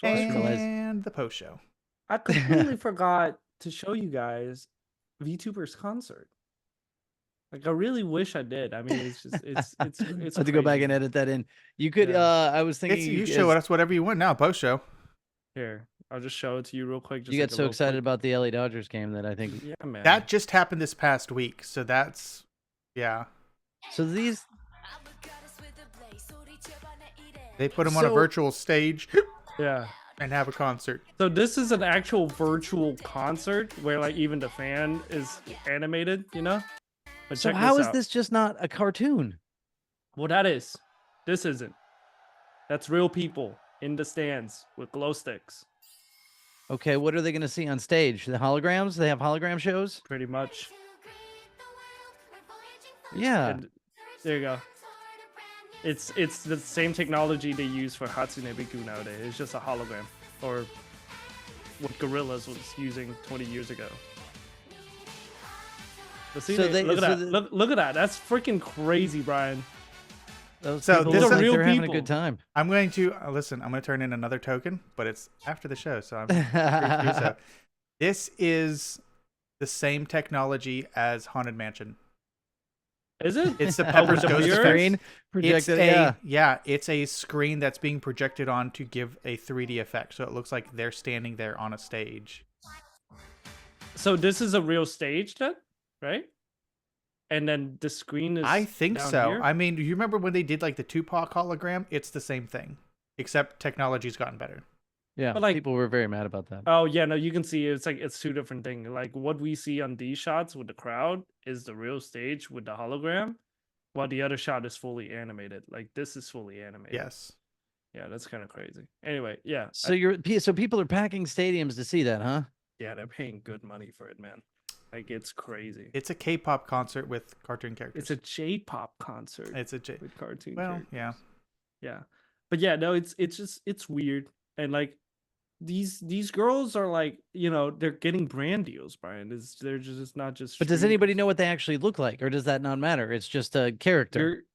realized. And the post show. I completely forgot to show you guys VTuber's concert. Like I really wish I did. I mean, it's just it's I have to go back and crazy. edit that in. You could. Yeah. I was thinking You show us whatever you want now, post show. Here, I'll just show it to you real quick. Just you like got so excited about the LA Dodgers game that I think. Yeah, man. That just happened this past week, so that's So these. They put them on a virtual stage. Yeah. And have a concert. So this is an actual virtual concert where like even the fan is animated, you know? But So check how this is out. this just not a cartoon? Well, that is. This isn't. That's real people in the stands with glow sticks. Okay, what are they going to see on stage? The holograms? They have hologram shows? Pretty much. Yeah. And there you go. It's the same technology they use for Hatsune Miku nowadays. It's just a hologram, or what Gorillaz was using 20 years ago. But see, look at that! Look at that! That's freaking crazy, Brian. Those so people this look is like real they're having a people. good time. I'm going to listen. I'm going to turn in another token, but it's after the show, so I'm free to do so. This is the same technology as Haunted Mansion. Is it? It's the Pepper's the Ghost mirror? screen projected. It's a screen that's being projected on to give a 3D effect, so it looks like they're standing there on a stage. So this is a real stage, then, right? And then the screen is. I think down so. here? I mean, you remember when they did like the Tupac hologram? It's the same thing, except technology's gotten better. Yeah, But, like- people were very mad about that. Oh yeah, no, you can see it's like it's two different things. Like what we see on these shots with the crowd is the real stage with the hologram, while the other shot is fully animated. Like this is fully animated. Yes. Yeah, that's kind of crazy. Anyway, yeah. So so people are packing stadiums to see that, huh? Yeah, they're paying good money for it, man. Like it's crazy. It's a K-pop concert with cartoon characters. It's a J-pop concert. It's a J. with cartoon. Well, characters. yeah. Yeah, but yeah, no, it's just it's weird, and like these girls are like, you know, they're getting brand deals, Brian. They're just not just. But does anybody streamers. know what they actually look like, or does that not matter? It's just a character.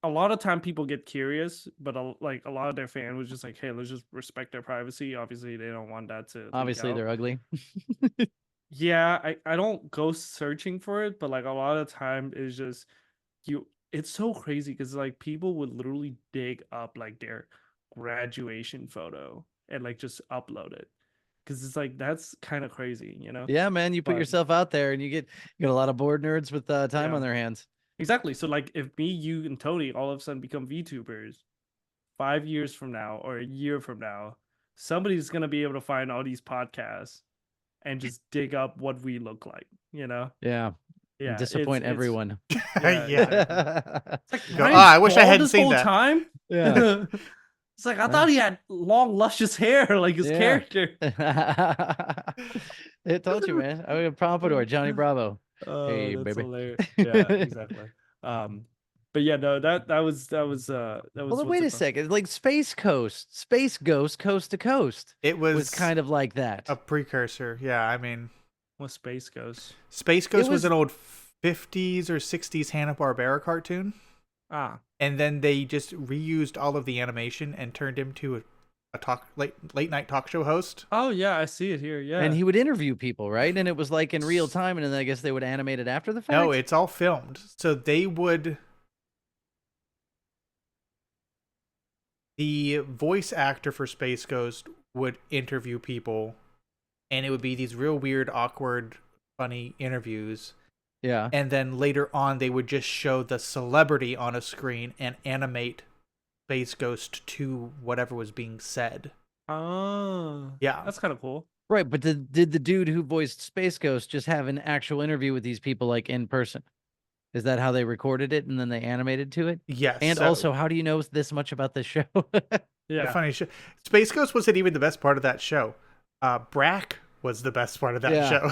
A lot of time people get curious, but like a lot of their fan was just like, hey, let's just respect their privacy. Obviously, they don't want that to. leak Obviously, out. they're ugly. Yeah, I don't go searching for it, but like a lot of time is just it's so crazy because like people would literally dig up like their graduation photo and like just upload it because it's like that's kind of crazy, you know? Yeah, man, you put But- yourself out there, and you get a lot of bored nerds with time Yeah. on their hands. Exactly. So like if me, you, and Tony all of a sudden become VTubers 5 years from now or a year from now, somebody's gonna be able to find all these podcasts and just dig up what we look like, you know? Yeah, Yeah. and disappoint everyone. Yeah. It's like, Go, Ryan's I wish I bald hadn't this seen whole that." time. Yeah. It's like I thought he had long, luscious hair like his Yeah. character. It told you, man. I'm a Pompadour, Johnny Bravo. Oh, Hey, that's baby. hilarious. Yeah, exactly. But yeah, no, that was Well, what's wait a it called? second. Like Space Ghost, Coast to Coast It was kind of like that. a precursor. Yeah, I mean, What Space Ghost? Space Ghost was was- an old 50s or 60s Hanna-Barbera cartoon, Ah, and then they just reused all of the animation and turned him to a late night talk show host. oh yeah, I see it here. Yeah, And he would interview people, right? And it was like in real time, and then I guess they would animate it after the fact. No, it's all filmed. So the voice actor for Space Ghost would interview people, and it would be these real weird, awkward, funny interviews. Yeah. And then later on, they would just show the celebrity on a screen and animate Space Ghost to whatever was being said. Oh, Yeah. that's kind of cool. Right, but did the dude who voiced Space Ghost just have an actual interview with these people, like in person? Is that how they recorded it and then they animated to it? Yes. And so- also, how do you know this much about this show? The Yeah, funny show. Space Ghost wasn't even the best part of that show. Brack was the best part of that Yeah. show.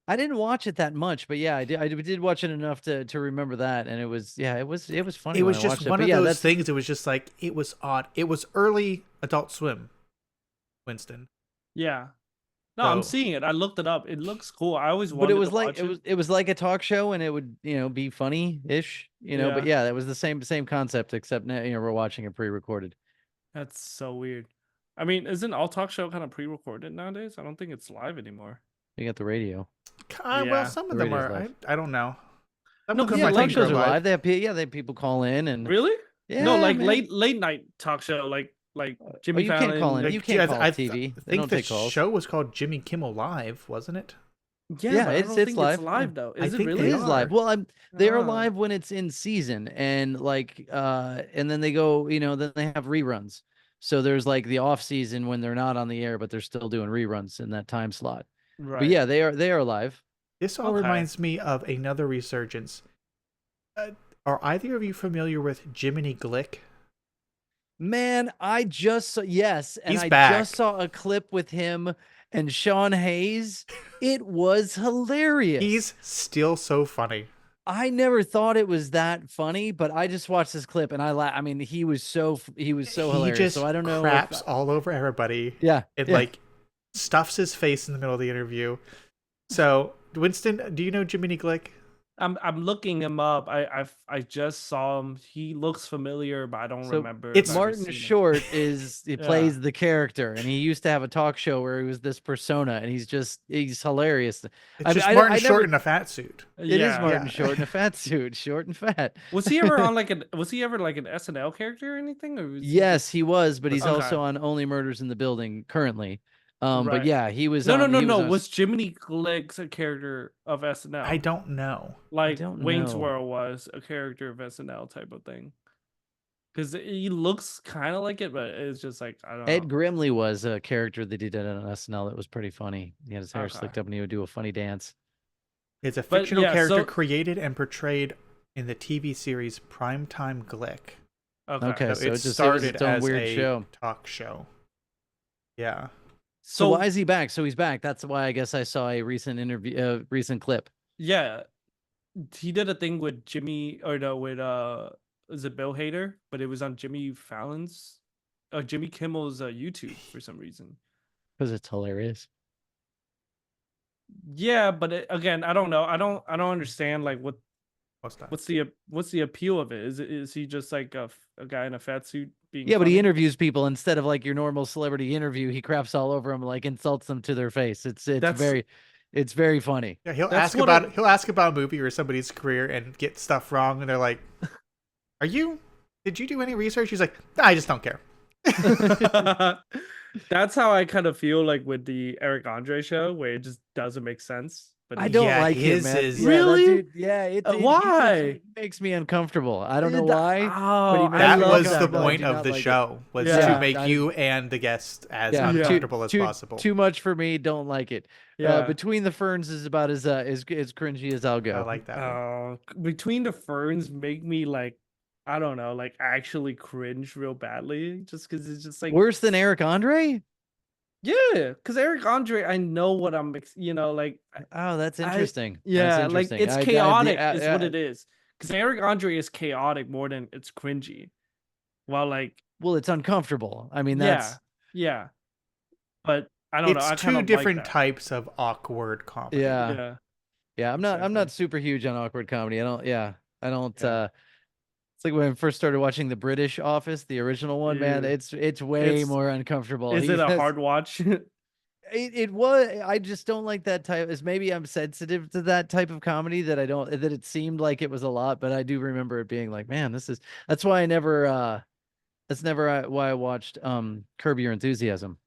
I didn't watch it that much, but yeah, I did watch it enough to remember that, and it was funny. It was when I just watched one it. of But yeah, those that's things. It was just like, it was odd. It was early Adult Swim, Winston. yeah. No, I'm So- seeing it. I looked it up. It looks cool. I always but wanted it was to like watch it was like a talk show, and it would be funny-ish, But Yeah. yeah, that was the same concept, except now we're watching it pre-recorded. That's so weird. I mean, isn't all talk show kind of pre-recorded nowadays? I don't think it's live anymore. You got the radio. Well, Yeah. some The of them radio's are. live. I don't know. Some No, of 'cause them Yeah, I talk think are shows are live. live. They have people call in and Really? yeah, No, like man. late night talk show, like Oh, Jimmy you can't call Fallon. in. You can't call I TV. They think don't the take calls. show was called Jimmy Kimmel Live, wasn't it? Yeah, Yeah, but I it's don't it's think live. it's Yeah. live though. I Is it think It they really? is live. are. Well, they are Ah. live when it's in season, and like, and then they go, then they have reruns. So there's like the off season when they're not on the air, but they're still doing reruns in that time slot. But Right. yeah, they are live. This all Okay. reminds me of another resurgence. Are either of you familiar with Jiminy Glick? Man, I just saw, yes, and He's I back. just saw a clip with him and Sean Hayes. It was hilarious. He's still so funny. I never thought it was that funny, but I just watched this clip and I mean, he was so He hilarious. just So I don't know. craps all over everybody. Yeah, And yeah. like stuffs his face in the middle of the interview. So, Winston, do you know Jiminy Glick? I'm looking him up. I just saw him. He looks familiar, but I don't So remember. it's if I've ever Martin seen him. Short he Yeah. plays the character, and he used to have a talk show where he was this persona, and he's hilarious. It's I mean, just I Martin never- Short in a fat suit. It is Yeah. Martin Yeah. Short in a fat suit, short and fat. Was he ever on was he ever like an SNL character or anything? Or was he Yes, just- he was, but he's Okay. also on Only Murders in the Building currently. But Right. yeah, he was No, on. no, he no, was no. on- Was Jiminy Glick's a character of SNL? I don't know. Like don't Wayne's know. World was a character of SNL type of thing. Because he looks kind of like it, but it's just like I don't Ed know. Grimley was a character that he did on SNL that was pretty funny. He had his hair Okay. slicked up and he would do a funny dance. It's a But, fictional yeah, character so- created and portrayed in the TV series Primetime Glick. Okay. So it it was started its own as weird a show. talk show. Yeah. So why is he back? So he's back. That's why I guess I saw a recent interview, recent clip. Yeah, he did a thing with Jimmy or no with is it Bill Hader, but it was on Jimmy Fallon's Jimmy Kimmel's YouTube for some reason. Because it's hilarious. Yeah, but again, I don't know. I don't understand like What's that? what's the appeal of it? Is he just like a guy in a fat suit being Yeah, but he funny? interviews people instead of like your normal celebrity interview. He craps all over them, like insults them to their face. It's That's- very funny. Yeah, he'll That's ask what about it- he'll ask about a movie or somebody's career and get stuff wrong, and they're like, did you do any research?" He's like, "Nah, I just don't care." That's how I kind of feel like with the Eric Andre show, where it just doesn't make sense. But I don't Yeah, like him, his man. is- Yeah, that Really? dude- yeah, Why? It makes me uncomfortable. I don't know Dude, why. Oh, he I That love love was that, the but I point do of not the like it. show, was Yeah. to make I- you and the guest as Yeah. uncomfortable as too, possible. Too much for me. Don't like it. Yeah. Between the Ferns is about as cringy as I'll go. I like that one. Between the Ferns make me like I don't know, like actually cringe real badly, just because it's just like Worse than Eric Andre? yeah, because Eric Andre, I know what I'm, like Oh, that's I- interesting. That's yeah, like interesting. it's I- chaotic I- is what it is. Because Eric Andre is chaotic more than it's cringy. While like Well, it's uncomfortable. I mean, that's yeah, but I don't know. I It's kind two of different like that. types of awkward comedy. yeah. Yeah, I'm not Exactly. super huge on awkward comedy. I don't Yeah. it's like when I first started watching the British Office, the original one, man, Ew. it's way It's- more uncomfortable. Is He it a has- hard watch? It was. I just don't like that type. Is maybe I'm sensitive to that type of comedy that I don't. That it seemed like it was a lot, but I do remember it being like, man, this is. That's why I never. That's never why I watched Curb Your Enthusiasm.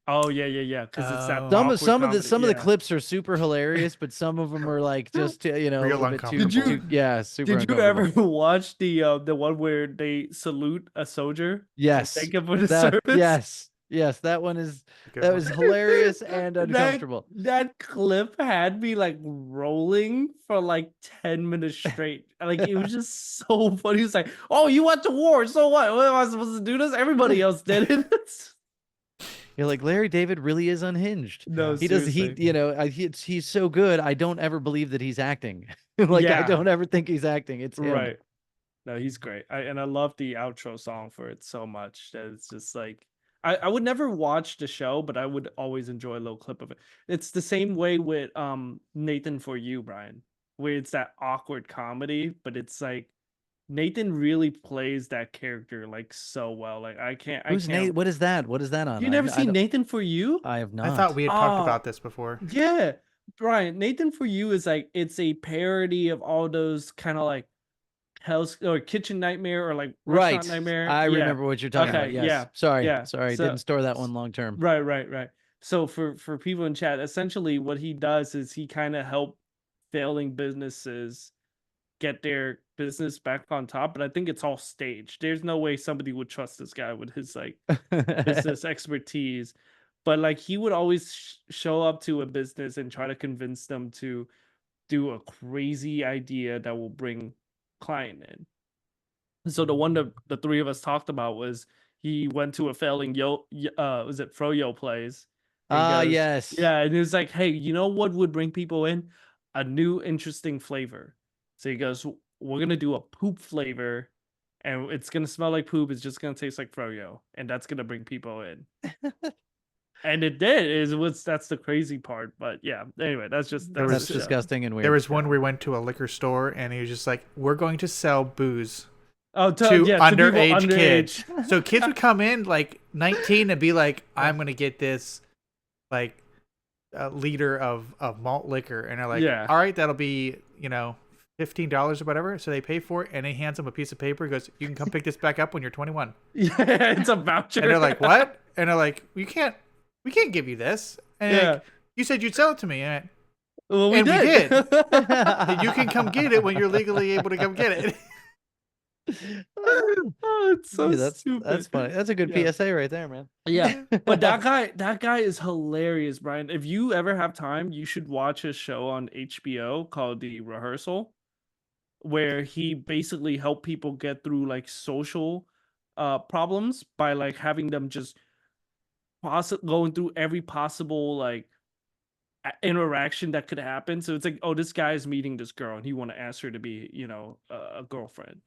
Oh yeah. Because it's that Oh. awkward Some of comedy, the yeah. clips are super hilarious, but some of them are like just a Real little bit too, uncomfortable. yeah, super. Did you uncomfortable. ever watch the one where they salute a soldier? Yes. Thank him for the That, service. yes, that one is Good that one. was hilarious and uncomfortable. That clip had me like rolling for like 10 minutes straight. Like it was just so funny. He was like, "Oh, you went to war, so what? What am I supposed to do this? Everybody else did it." You're like, Larry David really is unhinged. No, He does. He, seriously. he's so good. I don't ever believe that he's acting. Like I Yeah. don't ever think he's acting. It's him. Right. No, he's great. I love the outro song for it so much that it's just like I would never watch the show, but I would always enjoy a little clip of it. It's the same way with Nathan For You, Brian, where it's that awkward comedy, but it's like Nathan really plays that character like so well. Like I Who's can't. Nate? What is that? What is that on? You never seen Nathan For You? I have I thought not. we had talked Oh, about this before. yeah, Brian. Nathan For You is like it's a parody of all those kind of like Hell's or Kitchen Nightmare or like Right. Restaurant Nightmare. I Yeah. remember what you're talking about. Okay. Yes. Yeah. Sorry. Yeah. Sorry. So Didn't store that one long term. right. So for people in chat, essentially what he does is he kind of help failing businesses get their business back on top, but I think it's all staged. There's no way somebody would trust this guy with his like business expertise. But like he would always show up to a business and try to convince them to do a crazy idea that will bring client in. So the one that the three of us talked about was he went to a failing was it Froyo Plays? Yes. Yeah, and it was like, hey, you know what would bring people in? A new interesting flavor. So he goes, we're gonna do a poop flavor, and it's gonna smell like poop. It's just gonna taste like Froyo, and that's gonna bring people in. And it did. That's the crazy part. But yeah, anyway, that's That's disgusting and weird. There was one where we went to a liquor store and he was just like, "We're going to sell booze to underage kids." So kids would come in like 19 and be like, "I'm gonna get this like a liter of malt liquor," and they're like, Yeah. "All right, that'll be $15 or whatever." So they pay for it, and he hands them a piece of paper. He goes, "You can come pick this back up when you're 21." Yeah, it's a voucher. And they're like, "What?" And they're like, "We can't give you this." And Yeah. like, you said you'd sell it to me. And Well, we did. And you can come get it when you're legally able to come get it. Oh, it's so stupid. That's funny. That's a good Yeah. PSA right there, man. Yeah, but that guy is hilarious, Brian. If you ever have time, you should watch a show on HBO called The Rehearsal, where he basically helped people get through like social problems by like having them just going through every possible like interaction that could happen. So it's like, oh, this guy is meeting this girl and he want to ask her to be, a girlfriend.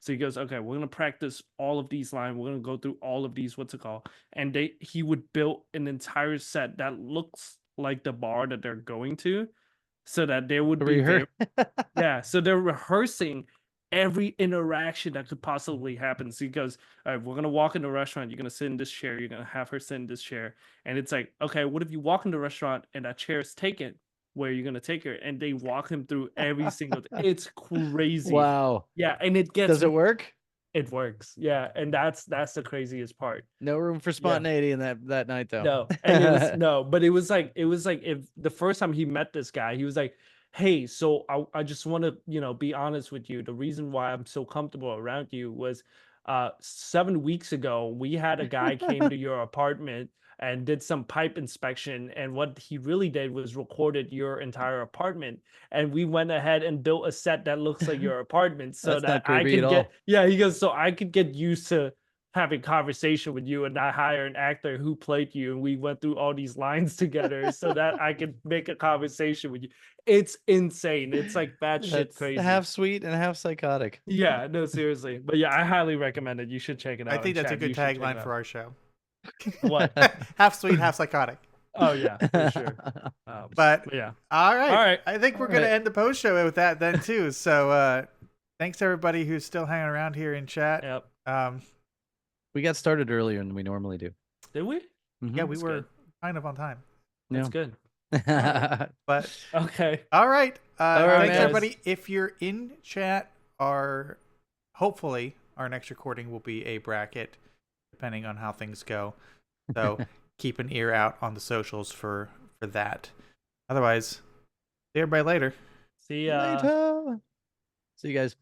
So he goes, okay, we're gonna practice all of these lines. We're gonna go through all of these. What's it called? And he would build an entire set that looks like the bar that they're going to, so that there would be yeah. So they're rehearsing every interaction that could possibly happen. So he goes, all right, we're gonna walk in the restaurant. You're gonna sit in this chair. You're gonna have her sit in this chair. And it's like, okay, what if you walk in the restaurant and that chair is taken? Where you're gonna take her? And they walk him through every single thing. It's crazy. Wow. Yeah, and it gets. Does it work? It works. Yeah, and that's the craziest part. No room for spontaneity in that night though. No, and it was, no, but it was like if the first time he met this guy, he was like, hey, so I just want to be honest with you. The reason why I'm so comfortable around you was 7 weeks ago we had a guy came to your apartment and did some pipe inspection, and what he really did was recorded your entire apartment, and we went ahead and built a set that looks like your apartment so That's not that I creepy could at get all. he goes, so I could get used to having conversation with you and not hire an actor who played you, and we went through all these lines together so that I could make a conversation with you. It's insane. It's like batshit That's crazy. half sweet and half psychotic. Yeah, no, seriously. But yeah, I highly recommend it. You should check it out. I think that's a Chad, good you should check tagline it for out. our show. What? Half sweet, half psychotic. Oh yeah, for sure. But yeah. All right. All right. I think we're gonna end the post show with that then too. So thanks everybody who's still hanging around here in chat. Yep. We got started earlier than we normally do. Did we? Mhm. Yeah, we That's were good. kind of on time. That's good. But Okay. all right. All right, Thanks guys. everybody. If you're in chat, hopefully our next recording will be a bracket, depending on how things go. So keep an ear out on the socials for that. Otherwise, see everybody later. See ya. Later. See you guys.